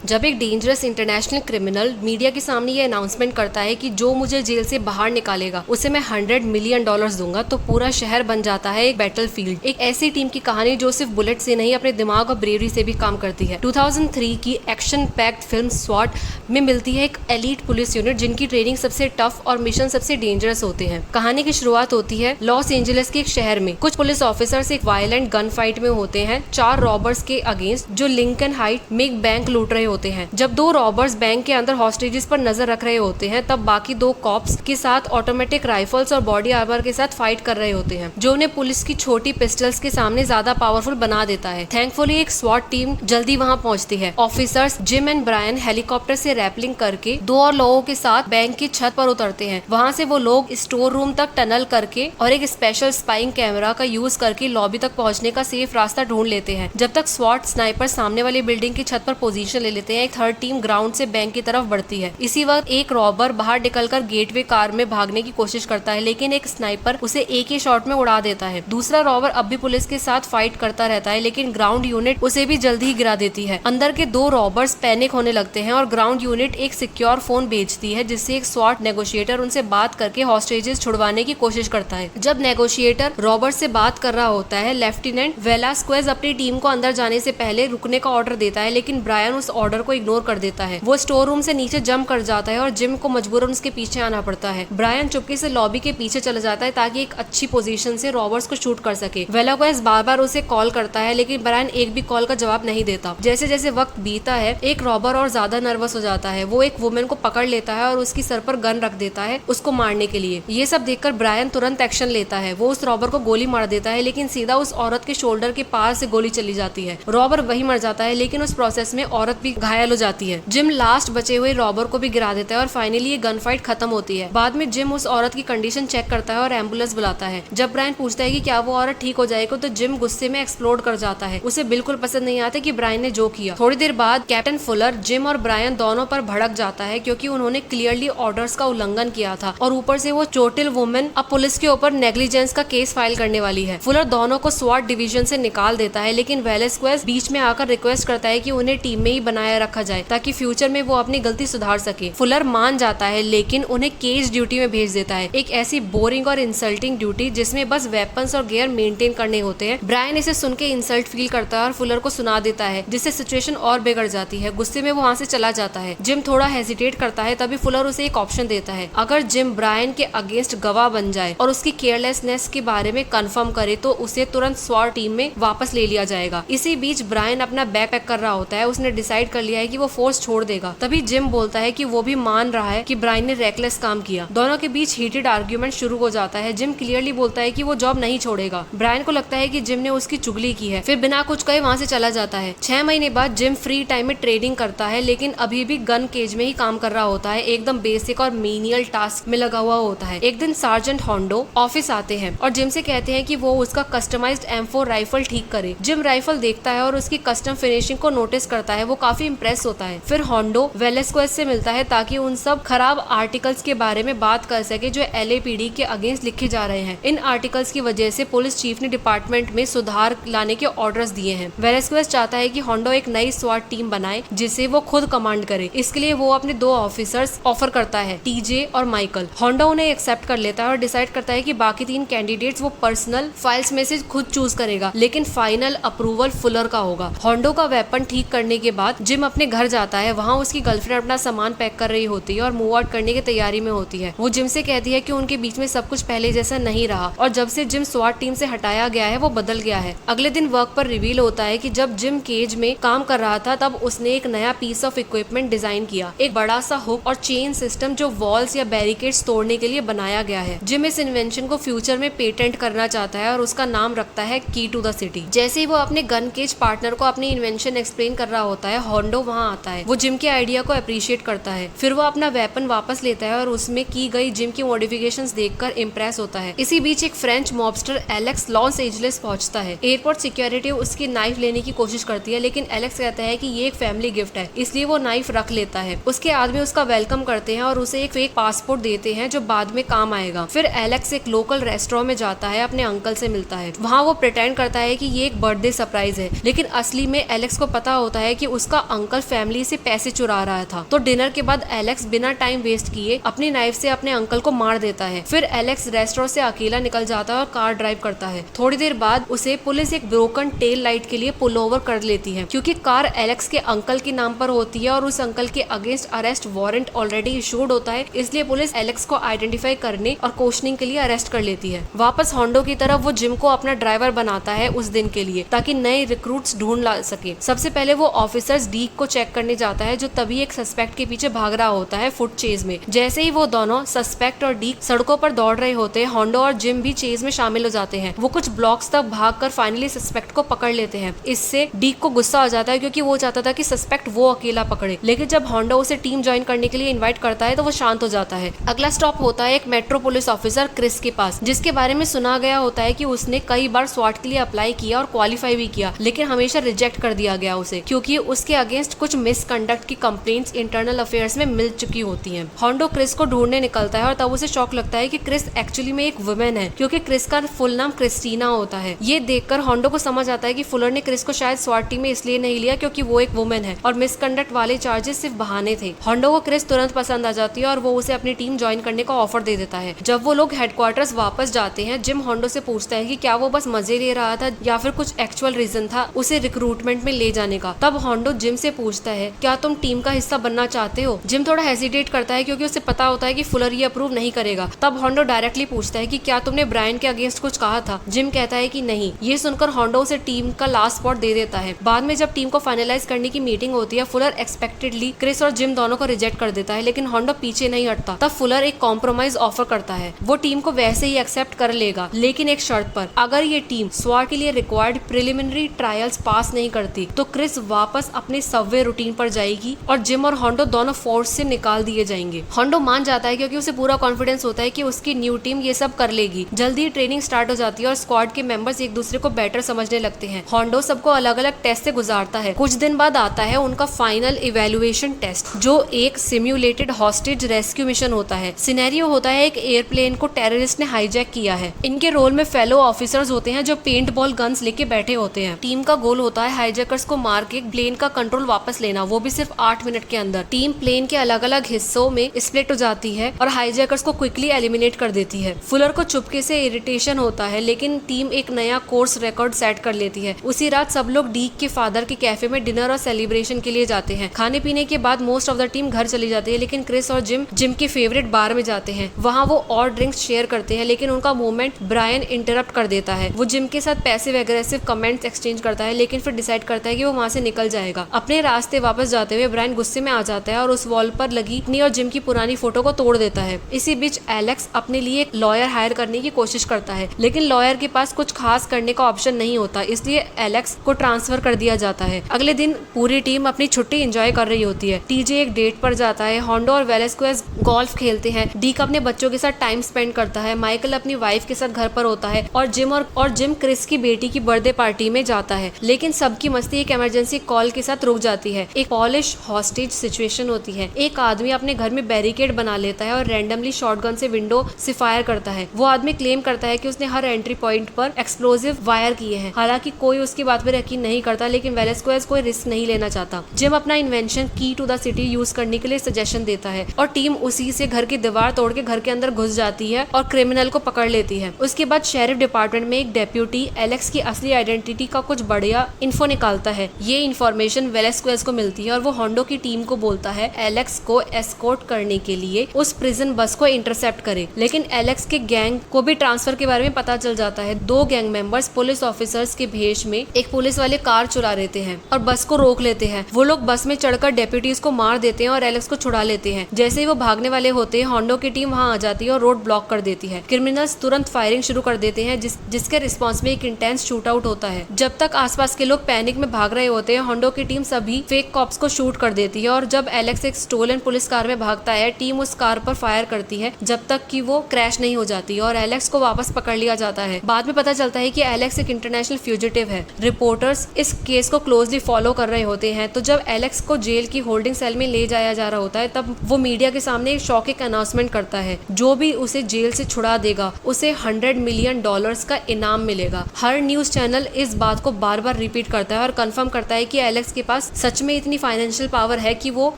जब एक dangerous international criminal media के सामने ये अनाउंसमेंट करता है कि जो मुझे जेल से बाहर निकालेगा उसे मैं $100 मिलियन दूंगा, तो पूरा शहर बन जाता है एक बैटलफील्ड। एक ऐसी टीम की कहानी जो सिर्फ बुलेट से नहीं अपने दिमाग और ब्रेवरी से भी काम करती है। 2003 की एक्शन पैक्ड फिल्म स्वॉट में मिलती है एक एलीट पुलिस यूनिट जिनकी ट्रेनिंग सबसे टफ और मिशन सबसे डेंजरस होते हैं। कहानी की शुरुआत होती है लॉस एंजलिस के एक शहर में। कुछ पुलिस ऑफिसर्स एक वायलेंट गन फाइट में होते हैं 4 रॉबर्स के अगेंस्ट जो लिंकन हाइट में एक बैंक लूट रहे होते हैं। जब 2 रॉबर्स बैंक के अंदर हॉस्टेजेस पर नजर रख रहे होते हैं, तब बाकी 2 कॉप्स के साथ ऑटोमेटिक राइफल्स और बॉडी आर्मर के साथ फाइट कर रहे होते हैं, जो उन्हें पुलिस की छोटी पिस्टल्स के सामने ज्यादा पावरफुल बना देता है। थैंकफुली एक स्वॉट टीम जल्दी वहां पहुंचती है। Officers Jim and Brian helicopter से रैपलिंग करके 2 और लोगों के साथ बैंक की छत पर उतरते हैं। वहां से वो लोग स्टोर रूम तक टनल करके और एक स्पेशल स्पाइंग कैमरा का यूज करके लॉबी तक पहुंचने का सेफ रास्ता ढूंढ लेते हैं। जब तक स्वॉट स्नाइपर सामने वाली बिल्डिंग की छत पर पोजीशन ले लेते हैं, एक थर्ड टीम ग्राउंड से बैंक की तरफ बढ़ती है। इसी वक्त एक रॉबर बाहर निकलकर गेटवे कार में भागने की कोशिश करता है, लेकिन एक स्नाइपर उसे एक ही शॉट में उड़ा देता है। दूसरा रॉबर अब भी पुलिस के साथ फाइट करता रहता है, लेकिन ग्राउंड यूनिट उसे भी जल्दी ही गिरा देती है। अंदर के 2 रॉबर्स पैनिक होने लगते हैं और ग्राउंड यूनिट एक सिक्योर फोन भेजती है, जिससे एक स्वॉट नेगोशिएटर उनसे बात करके हॉस्टेजेस छुड़वाने की कोशिश करता है। जब नेगोशिएटर रॉबर्ट से बात कर रहा होता है, लेफ्टिनेंट वेलास्क्वेज अपनी टीम को अंदर जाने से पहले रुकने का ऑर्डर देता है, लेकिन ब्रायन उस ऑर्डर को इग्नोर कर देता है। वो स्टोर रूम से नीचे जंप कर जाता है और जिम को मजबूरन उसके पीछे आना पड़ता है। ब्रायन चुपके से लॉबी के पीछे चला जाता है ताकि एक अच्छी पोजीशन से रॉबर्ट्स को शूट कर सके। वेलास्क्वेज बार-बार उसे कॉल करता है, लेकिन ब्रायन एक भी कॉल का जवाब नहीं देता। जैसे जैसे वक्त बीता है, एक रॉबर और ज्यादा नर्वस हो जाता है। वो एक वुमेन को पकड़ लेता है और उसकी सर पर गन रख देता है उसको मारने के लिए। ये सब देखकर ब्रायन तुरंत एक्शन लेता है। वो उस रॉबर को गोली मार देता है, लेकिन सीधा उस औरत के शोल्डर के पास से गोली चली जाती है। रॉबर वही मर जाता है, लेकिन उस प्रोसेस में औरत भी घायल हो जाती है। जिम लास्ट बचे हुए रॉबर को भी गिरा देता है और फाइनली ये गन फाइट खत्म होती है। बाद में जिम उस औरत की कंडीशन चेक करता है और एम्बुलेंस बुलाता है। जब ब्रायन पूछता है कि क्या वो औरत ठीक हो जाएगी, तो जिम गुस्से में एक्सप्लोड कर जाता है। उसे बिल्कुल पसंद नहीं आता कि ब्रायन ने जो किया। थोड़ी देर बाद कैप्टन फुलर जिम और ब्रायन दोनों पर भड़क जाता है, क्योंकि उन्होंने क्लियरली ऑर्डर्स का उल्लंघन किया था और ऊपर से वो चोटिल वुमेन अब पुलिस के ऊपर नेग्लिजेंस का केस फाइल करने वाली है। फुलर दोनों को स्वॉट डिवीजन से निकाल देता है, लेकिन वेलास्क्वेज बीच में आकर रिक्वेस्ट करता है कि उन्हें टीम में ही बनाया रखा जाए ताकि फ्यूचर में वो अपनी गलती सुधार सके। फुलर मान जाता है, लेकिन उन्हें केज ड्यूटी में भेज देता है, एक ऐसी बोरिंग और इंसल्टिंग ड्यूटी जिसमें बस वेपन्स और गियर मेंटेन करने होते हैं। ब्रायन इसे सुन के इंसल्ट फील करता है और फुलर को सुना देता है, जिससे सिचुएशन और बिगड़ जाती है। गुस्से में वो वहाँ से चला जाता है। जिम थोड़ा हेजिटेट करता है, तभी फुलर उसे एक ऑप्शन देता है। अगर जिम ब्रायन के अगेंस्ट गवाह बन जाए और उसकी केयरलेसनेस के बारे में कंफर्म करे, तो उसे तुरंत स्वॉट टीम में वापस ले लिया जाएगा। इसी बीच ब्रायन अपना बैग पैक कर रहा होता है। उसने डिसाइड कर लिया है कि वो फोर्स छोड़ देगा। तभी जिम बोलता है कि वो भी मान रहा है कि ब्रायन ने रेकलेस काम किया। दोनों के बीच हीटेड आर्ग्यूमेंट शुरू हो जाता है। जिम क्लियरली बोलता है कि वो जॉब नहीं छोड़ेगा। ब्रायन को लगता है कि जिम ने उसकी चुगली की है, फिर बिना कुछ कहे वहाँ से चला जाता है। 6 महीने बाद जिम फ्री टाइम में ट्रेडिंग करता है, लेकिन अभी भी गन केज में ही काम कर रहा होता है। एकदम बेसिक और मीनियल टास्क में लगा हुआ होता है। एक दिन सार्जेंट होंडो ऑफिस आते हैं और जिम से कहते हैं कि वो उसका कस्टमाइज्ड M4 राइफल ठीक करे। जिम राइफल देखता है और उसकी कस्टम फिनिशिंग को नोटिस करता है। वो काफी इम्प्रेस होता है। फिर होंडो वेलास्क्वेज से मिलता है ताकि उन सब खराब आर्टिकल्स के बारे में बात कर सके जो LAPD के अगेंस्ट लिखे जा रहे हैं। इन आर्टिकल्स की वजह से पुलिस चीफ ने डिपार्टमेंट में सुधार लाने के ऑर्डर्स दिए हैं। वेलास्क्वेज चाहता है कि होंडो एक नई स्वॉट टीम बनाए जिसे वो खुद कमांड करे। इसके लिए वो अपने 2 ऑफिसर्स ऑफर करता है, TJ और माइकल। होंडो उन्हें एक्सेप्ट कर लेता है और डिसाइड करता है कि बाकी 3 कैंडिडेट्स वो पर्सनल फाइल्स में से खुद चूज करेगा, लेकिन फाइनल अप्रूवल फुलर का होगा। होंडो का वेपन ठीक करने के बाद जिम अपने घर जाता है। वहाँ उसकी गर्लफ्रेंड अपना सामान पैक कर रही होती है और मूव आउट करने की तैयारी में होती है। वो जिम से कहती है कि उनके बीच में सब कुछ पहले जैसा नहीं रहा और जब से जिम स्वॉट टीम से हटाया गया है वो बदल गया है। अगले दिन वर्क पर रिवील होता है कि जब जिम केज में काम कर रहा था, तब उसने एक नया पीस ऑफ इक्विपमेंट डिजाइन किया, एक बड़ा सा हुक और चेन सिस्टम जो वॉल्स या बैरिकेड्स तोड़ने के लिए बनाया गया है। जिम इस इन्वेंशन को फ्यूचर में पेटेंट करना चाहता है और उसका नाम रखता है की टू द सिटी। जैसे ही वो अपने गन केज पार्टनर को अपनी इन्वेंशन एक्सप्लेन कर रहा होता है, होंडो वहाँ आता है। वो जिम के आइडिया को अप्रिशिएट करता है। फिर वो अपना वेपन वापस लेता है और उसमें की गई जिम की मॉडिफिकेशंस देखकर इम्प्रेस होता है। इसी बीच एक French mobster Alex Los Angeles पहुंचता है। एयरपोर्ट सिक्योरिटी उसकी नाइफ लेने की कोशिश करती है, लेकिन एलेक्स कहता है कि ये एक फैमिली गिफ्ट है, इसलिए वो नाइफ रख लेता है। उसके आदमी उसका वेलकम करते हैं और उसे एक फेक पासपोर्ट देते हैं जो बाद में काम आएगा। फिर एलेक्स एक लोकल रेस्टोरेंट में जाता है, अपने अंकल से मिलता है। वहाँ वो प्रिटेंड करता है कि ये एक बर्थडे सरप्राइज है, लेकिन असली में एलेक्स को पता होता है कि उसका अंकल फैमिली से पैसे चुरा रहा था। तो डिनर के बाद एलेक्स बिना टाइम वेस्ट किए अपनी नाइफ से अपने अंकल को मार देता है। फिर एलेक्स रेस्टोरेंट से अकेला निकल जाता है और कार ड्राइव करता है। थोड़ी देर बाद उसे पुलिस एक ब्रोकन टेल लाइट के लिए पुल ओवर कर लेती है, क्योंकि कार एलेक्स के अंकल के नाम पर होती है और उस अंकल के against arrest warrant already issued होता है। इसलिए पुलिस एलेक्स को आइडेंटिफाई करने और क्वेश्चनिंग के लिए अरेस्ट कर लेती है। वापस होंडो की तरफ वो जिम को अपना ड्राइवर बनाता है उस दिन के लिए, ताकि नए रिक्रूट्स ढूंढ ला सके। सबसे पहले वो ऑफिसर्स डीक को चेक करने जाता है, जो तभी एक सस्पेक्ट के पीछे भाग रहा होता है फुट चेज में। जैसे ही वो दोनों सस्पेक्ट और डीक सड़कों पर दौड़ रहे होते हैं, होंडो और जिम भी चेज में शामिल हो जाते हैं। वो कुछ ब्लॉक्स तक भागकर फाइनली सस्पेक्ट को पकड़ लेते हैं। इससे डीक को गुस्सा आ जाता है, क्योंकि वो चाहता था कि सस्पेक्ट वो अकेला पकड़े, लेकिन जब होंडो उसे टीम ज्वाइन करने के लिए इन्वाइट करता है तो वो शांत हो जाता है। अगला स्टॉप होता है एक मेट्रो पुलिस ऑफिसर क्रिस के पास, जिसके बारे में सुना गया होता है कि उसने कई बार स्वाट के लिए अप्लाई किया और क्वालिफाई भी किया, लेकिन हमेशा रिजेक्ट कर दिया गया उसे, क्योंकि उसके अगेंस्ट कुछ मिसकंडक्ट की कंप्लेंट्स इंटरनल अफेयर्स में मिल चुकी होती हैं। होंडो क्रिस को ढूंढने निकलता है और तब उसे शौक लगता है कि क्रिस एक्चुअली में एक वुमेन है, क्योंकि क्रिस का फुल नाम क्रिस्टीना होता है। ये देखकर होंडो को समझ आता है कि फुलर ने क्रिस को शायद स्वाट टीम में इसलिए नहीं लिया क्योंकि वो एक वुमेन है और मिसकंडक्ट वाले चार्जेस सिर्फ बहाने थे। होंडो को क्रिस तुरंत पसंद आ जाती है और वो उसे अपनी टीम ज्वाइन करने का ऑफर दे देता है। जब वो लोग हेडक्वार्टर्स वापस जाते हैं, जिम होंडो से पूछता है कि क्या वो बस मजे ले रहा था या फिर कुछ एक्चुअल रीजन था उसे रिक्रूटमेंट में ले जाने का। तब होंडो जिम से पूछता है, क्या तुम टीम का हिस्सा बनना चाहते हो? जिम थोड़ा हेजिटेट करता है, क्योंकि उसे पता होता है कि फुलर ये अप्रूव नहीं करेगा। तब होंडो डायरेक्टली पूछता है कि क्या तुमने ब्रायन के अगेंस्ट कुछ कहा था? जिम कहता है कि नहीं। ये सुनकर होंडो उसे टीम का लास्ट स्पॉट दे देता है। बाद में जब टीम को फाइनलाइज करने की मीटिंग होती है, फुलर एक्सपेक्टेडली क्रिस और जिम दोनों को रिजेक्ट कर देता है, लेकिन होंडो पीछे नहीं हटता। तब फुलर एक कॉम्प्रोमाइज ऑफर करता है। वो टीम को वैसे ही एक्सेप्ट कर लेगा, लेकिन एक शर्त पर, अगर ये टीम स्वाट के लिए रिक्वायर्ड प्रिलिमिनरी ट्रायल्स पास नहीं करती तो क्रिस वापस अपने सबवे रूटीन पर जाएगी और जिम और होंडो दोनों फोर्स से निकाल दिए जाएंगे। होंडो मान जाता है, क्योंकि उसे पूरा कॉन्फिडेंस होता है कि उसकी न्यू टीम ये सब कर लेगी। जल्दी ही ट्रेनिंग स्टार्ट हो जाती है और स्क्वाड के मेंबर्स एक दूसरे को बेटर समझने लगते हैं। होंडो सबको अलग अलग टेस्ट से गुजारता है। कुछ दिन बाद आता है उनका फाइनल इवेल्युएशन टेस्ट, जो एक सिम्युलेटेड हॉस्टेज रेस्क्यू मिशन होता है। सिनेरियो होता है एक एयरप्लेन को टेररिस्ट ने हाईजैक किया है। इनके रोल में फेलो ऑफिसर्स होते हैं जो पेंट बॉल गन्स लेके बैठे होते हैं। टीम का गोल होता है हाईजैकर्स को मार के प्लेन का कंट्रोल वापस लेना, वो भी सिर्फ 8 मिनट के अंदर। टीम प्लेन के अलग अलग हिस्सों में स्प्लिट हो जाती है और हाईजैकर्स को क्विकली एलिमिनेट कर देती है। फुलर को चुपके से इरिटेशन होता है, लेकिन टीम एक नया कोर्स रिकॉर्ड सेट कर लेती है। उसी रात सब लोग डीक के फादर के कैफे में डिनर और सेलिब्रेशन के लिए जाते हैं। खाने पीने के बाद मोस्ट ऑफ द टीम घर चली जाती है, लेकिन क्रिस और जिम के फेवरेट बार में जाते हैं। वहाँ वो और ड्रिंक्स शेयर करते हैं, लेकिन उनका मूवमेंट ब्रायन इंटरप्ट कर देता है। वो जिम के साथ पैसिव एग्रेसिव कमेंट्स एक्सचेंज करता है, लेकिन फिर डिसाइड करता है कि वो वहाँ से निकल जाएगा। अपने रास्ते वापस जाते हुए ब्रायन गुस्से में आ जाता है और उस वॉल पर लगी अपनी और जिम की पुरानी फोटो को तोड़ देता है। इसी बीच एलेक्स अपने लिए एक लॉयर हायर करने की कोशिश करता है, लेकिन लॉयर के पास कुछ खास करने का ऑप्शन नहीं होता, इसलिए एलेक्स को ट्रांसफर कर दिया जाता है। अगले दिन पूरी टीम अपनी छुट्टी एंजॉय कर रही होती है। टीजे एक डेट पर जाता है। होंडो और वेलेस्कुएज गोल्फ खेलते हैं। डीक अपने बच्चों के साथ टाइम स्पेंड करता है। माइकल अपनी वाइफ के साथ घर पर होता है और जिम क्रिस की बेटी की बर्थडे पार्टी में जाता है। लेकिन सबकी मस्ती एक इमरजेंसी कॉल के साथ रुक जाती है। एक पॉलिश हॉस्टेज सिचुएशन होती है। एक आदमी अपने घर में बैरिकेड बना लेता है और रैंडमली शॉटगन से विंडो से फायर करता है। वो आदमी क्लेम करता है कि उसने हर एंट्री पॉइंट पर एक्सप्लोजिव वायर किए हैं। हालांकि कोई उसकी बात पर यकीन नहीं करता, लेकिन वेलेस्कुएज कोई रिस्क नहीं लेना चाहता। जिम अपना इन्वेंशन की टू द सिटी यूज करने के लिए सजेशन देता है और टीम उसी से घर की दीवार तोड़ के घर के अंदर घुस जाती है और क्रिमिनल को पकड़ लेती है। उसके बाद शेरिफ डिपार्टमेंट में एक डेप्यूटी एलेक्स की असली आइडेंटिटी का कुछ बढ़िया इन्फो निकालता है। ये इन्फॉर्मेशन वेलेस्कुएज को मिलती है और वो होंडो की टीम को बोलता है एलेक्स को एस्कॉर्ट करने के लिए उस प्रिजन बस को इंटरसेप्ट करे। लेकिन एलेक्स के गैंग को भी ट्रांसफर के बारे में पता चल जाता है। 2 गैंग मेंबर्स पुलिस ऑफिसर्स के भेष में एक पुलिस वाले कार चुरा लेते हैं और बस को रोक लेते हैं। वो लोग बस में चढ़कर डेप्यूटीज को मार देते हैं और एलेक्स को छुड़ा लेते हैं। जैसे ही वो भागने वाले होते हैं, होंडो की टीम वहां आ जाती है और रोड ब्लॉक कर देती है। क्रिमिनल्स तुरंत फायरिंग शुरू कर देते हैं, जिसके रिस्पॉन्स में एक इंटेंस शूट आउट होता है। जब तक आसपास के लोग पैनिक में भाग रहे होते हैं, होंडो की टीम सभी फेक कॉप्स को शूट कर देती है और जब एलेक्स एक स्टोलन पुलिस कार में भागता है, टीम उस कार पर फायर करती है जब तक कि वो क्रैश नहीं हो जाती और एलेक्स को वापस पकड़ लिया जाता है। बाद में पता चलता है कि एलेक्स एक इंटरनेशनल फ्यूजिटिव है। रिपोर्टर्स इस केस को क्लोजली फॉलो कर रहे होते हैं। तो जब एलेक्स को जेल की होल्डिंग सेल में ले जाया जा रहा होता है, तब वो मीडिया के सामने एक शॉकिंग अनाउंसमेंट करता है। जो भी उसे जेल से छुड़ा देगा उसे $100 मिलियन का इनाम मिलेगा। हर न्यूज चैनल इस बात को बार बार रिपीट करता है और कंफर्म करता है कि एलेक्स के पास पास सच में इतनी फाइनेंशियल पावर है कि वो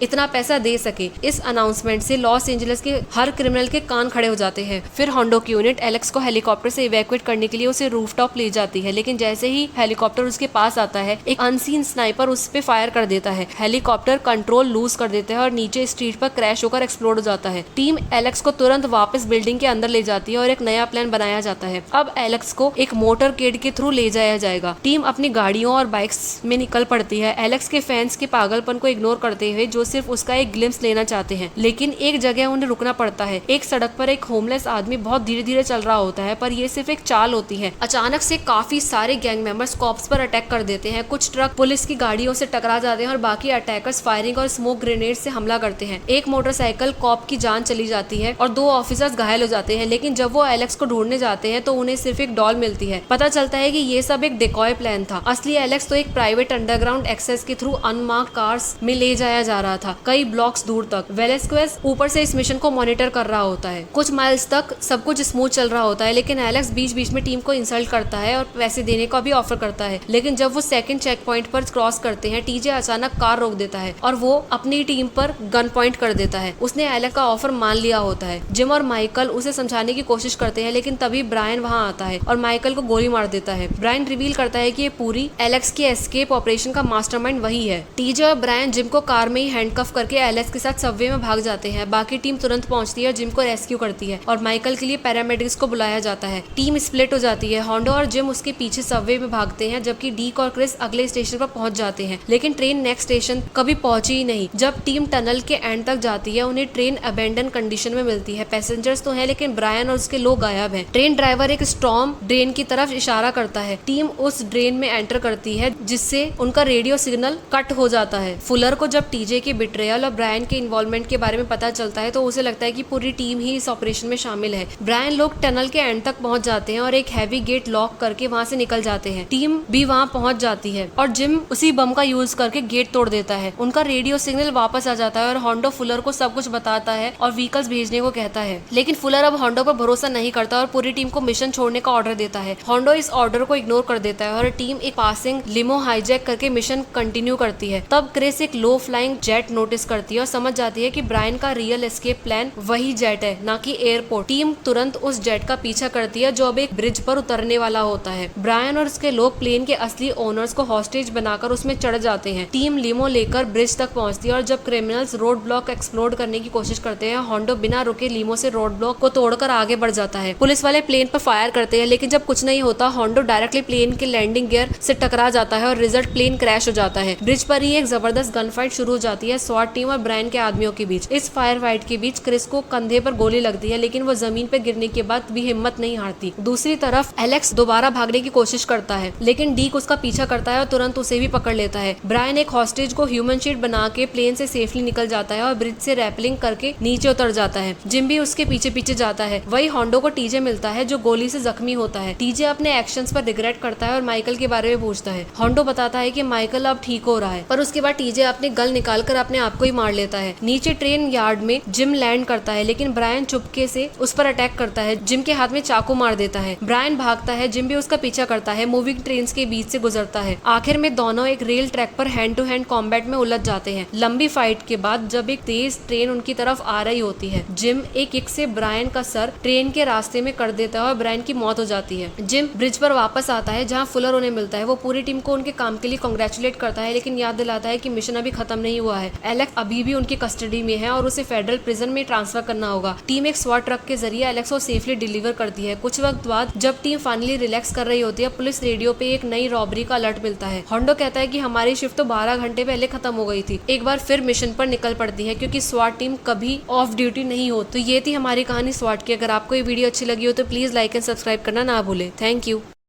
इतना पैसा दे सके। इस अनाउंसमेंट से लॉस एंजलिस के हर क्रिमिनल के कान खड़े हो जाते हैं। फिर होंडो की यूनिट एलेक्स को हेलीकॉप्टर से इवैक्यूएट करने के लिए उसे रूफटॉप ले जाती है, लेकिन जैसे ही हेलीकॉप्टर उसके पास आता है एक अनसीन स्नाइपर उस पे फायर कर देता है। हेलीकॉप्टर कंट्रोल लूज कर देता है और नीचे स्ट्रीट पर क्रैश होकर एक्सप्लोड हो जाता है। टीम एलेक्स को तुरंत वापस बिल्डिंग के अंदर ले जाती है और एक नया प्लान बनाया जाता है। अब एलेक्स को एक मोटरकेड के थ्रू ले जाया जाएगा। टीम अपनी गाड़ियों और बाइक्स में निकल पड़ती है, एलेक्स के फैंस के पागलपन को इग्नोर करते हुए जो सिर्फ उसका एक ग्लिम्स लेना चाहते हैं। लेकिन एक जगह उन्हें रुकना पड़ता है। एक सड़क पर एक होमलेस आदमी बहुत धीरे धीरे चल रहा होता है, पर यह सिर्फ एक चाल होती है। अचानक से काफी सारे गैंग मेंबर्स कॉप्स पर अटैक कर देते हैं। कुछ ट्रक पुलिस की गाड़ियों से टकरा जाते हैं और बाकी अटैकर्स फायरिंग और स्मोक ग्रेनेड से हमला करते हैं। एक मोटरसाइकिल कॉप की जान चली जाती है और 2 ऑफिसर्स घायल हो जाते हैं। लेकिन जब वो एलेक्स को ढूंढने जाते हैं तो उन्हें सिर्फ एक डॉल मिलती है। पता चलता है कि ये सब एक डिकॉय प्लान था। असली एलेक्स तो एक प्राइवेट अंडरग्राउंड एक्सेस के थ्रू अनमार्क्ड कार्स में ले जाया जा रहा था, कई ब्लॉक्स दूर तक। वेलेस्क्वेज ऊपर से इस मिशन को मॉनिटर कर रहा होता है। कुछ माइल्स तक सब कुछ स्मूथ चल रहा होता है, लेकिन एलेक्स बीच बीच में टीम को इंसल्ट करता है और पैसे देने का भी ऑफर करता है। लेकिन जब वो सेकंड चेक पॉइंट पर क्रॉस करते हैं, टीजे अचानक कार रोक देता है और वो अपनी टीम पर गन पॉइंट कर देता है। उसने एलेक्स का ऑफर मान लिया होता है। जिम और माइकल उसे समझाने की कोशिश करते हैं, लेकिन तभी ब्रायन वहां आता है और माइकल को गोली मार देता है। ब्रायन रिवील करता है कि ये पूरी एलेक्स के एस्केप ऑपरेशन का मास्टरमाइंड वही है। टीजे और ब्रायन जिम को कार में ही हैंडकफ करके एलेक्स के साथ सबवे में भाग जाते हैं। बाकी टीम तुरंत पहुंचती है और जिम को रेस्क्यू करती है और माइकल के लिए पैरामेडिक्स को बुलाया जाता है। टीम स्प्लिट हो जाती है। होंडो और जिम उसके पीछे सबवे में भागते हैं, जबकि डीक और क्रिस अगले स्टेशन पर पहुंच जाते हैं। लेकिन ट्रेन नेक्स्ट स्टेशन कभी पहुंची ही नहीं। जब टीम टनल के एंड तक जाती है, उन्हें ट्रेन अबेंडन कंडीशन में मिलती है। पैसेंजर्स तो हैं, लेकिन ब्रायन और उसके लोग गायब हैं। ट्रेन ड्राइवर एक स्टॉर्म ड्रेन की तरफ इशारा करता है। टीम उस ड्रेन में एंटर करती है, जिससे उनका रेडियो सिग्नल कट हो जाता है। फुलर को जब टीजे के बिट्रेयल और ब्रायन के इन्वॉल्वमेंट के बारे में पता चलता है तो उसे लगता है कि पूरी टीम ही इस ऑपरेशन में शामिल है। ब्रायन लोग टनल के एंड तक पहुंच जाते हैं और एक हैवी गेट लॉक करके वहां से निकल जाते हैं। टीम भी वहां पहुंच जाती है और जिम उसी बम का यूज करके गेट तोड़ देता है। उनका रेडियो सिग्नल वापस आ जाता है और होंडो फुलर को सब कुछ बताता है और व्हीकल्स भेजने को कहता है। लेकिन फुलर अब होंडो पर भरोसा नहीं करता और पूरी टीम को मिशन छोड़ने का ऑर्डर देता है। होंडो इस ऑर्डर को इग्नोर कर देता है और टीम एक पासिंग लिमो हाईजैक करके मिशन कंटिन्यू करती है। तब क्रिस एक लो फ्लाइंग जेट नोटिस करती है और समझ जाती है कि ब्रायन का रियल एस्केप प्लान वही जेट है, ना कि एयरपोर्ट। टीम तुरंत उस जेट का पीछा करती है जो अब एक ब्रिज पर उतरने वाला होता है। ब्रायन और उसके लोग प्लेन के असली ओनर्स को हॉस्टेज बनाकर उसमें चढ़ जाते हैं। टीम लिमो लेकर ब्रिज तक पहुंचती है और जब क्रिमिनल्स रोड ब्लॉक एक्सप्लोड करने की कोशिश करते हैं, होंडो बिना रुके लिमो से रोड ब्लॉक को तोड़कर आगे बढ़ जाता है। पुलिस वाले प्लेन पर फायर करते हैं, लेकिन जब कुछ नहीं होता, होंडो डायरेक्टली प्लेन के लैंडिंग गियर से टकरा जाता है और रिजल्ट प्लेन क्रैश हो जाता है। ब्रिज पर ही एक जबरदस्त गन फाइट शुरू हो जाती है स्वाट टीम और ब्रायन के आदमियों के बीच। इस फायर फाइट के बीच क्रिस को कंधे पर गोली लगती है, लेकिन वो जमीन पर गिरने के बाद भी हिम्मत नहीं हारती। दूसरी तरफ एलेक्स दोबारा भागने की कोशिश करता है, लेकिन डीक उसका पीछा करता है और तुरंत उसे भी पकड़ लेता है। ब्रायन एक हॉस्टेज को ह्यूमन शीट बना के प्लेन से सेफली निकल जाता है और ब्रिज से रैपलिंग करके नीचे उतर जाता है। जिम भी उसके पीछे पीछे जाता है। वही होंडो को टीजे मिलता है जो गोली से जख्मी होता है। टीजे अपने एक्शंस पर रिग्रेट करता है और माइकल के बारे में पूछता है। होंडो बताता है कि माइकल अब ठीक हो रहा है, पर उसके बाद टीजे अपने गल निकालकर अपने आप को ही मार लेता है। नीचे ट्रेन यार्ड में जिम लैंड करता है, लेकिन ब्रायन चुपके से उस पर अटैक करता है। जिम के हाथ में चाकू मार देता है। ब्रायन भागता है, जिम भी उसका पीछा करता है। मूविंग ट्रेन के बीच से गुजरता है। आखिर में दोनों एक रेल ट्रैक पर हैंड टू हैंड कॉम्बैट में उलझ जाते हैं। लंबी फाइट के बाद जब एक तेज ट्रेन उनकी तरफ आ रही होती है, जिम एक किक से ब्रायन का सर ट्रेन के रास्ते में कर देता है और ब्रायन की मौत हो जाती है। जिम ब्रिज पर वापस आता है जहां फुलर उन्हें मिलता है। वो पूरी टीम को उनके काम के लिए कांग्रेचुलेट करता है, लेकिन याद दिलाता है कि मिशन अभी खत्म नहीं हुआ है। एलेक्स अभी भी उनकी कस्टडी में है और उसे फेडरल प्रिजन में ट्रांसफर करना होगा। टीम एक स्वाट ट्रक के जरिए एलेक्स को सेफली डिलीवर करती है। कुछ वक्त बाद जब टीम फाइनली रिलैक्स कर रही होती है, पुलिस रेडियो पे एक नई रॉबरी का अलर्ट मिलता है। होंडो कहता है कि हमारी शिफ्ट तो 12 घंटे पहले खत्म हो गई थी। एक बार फिर मिशन पर निकल पड़ती है, क्योंकि स्वाट टीम कभी ऑफ ड्यूटी नहीं हो। तो ये थी हमारी कहानी स्वाट की। अगर आपको ये वीडियो अच्छी लगी हो तो प्लीज लाइक एंड सब्सक्राइब करना ना भूले। Thank you.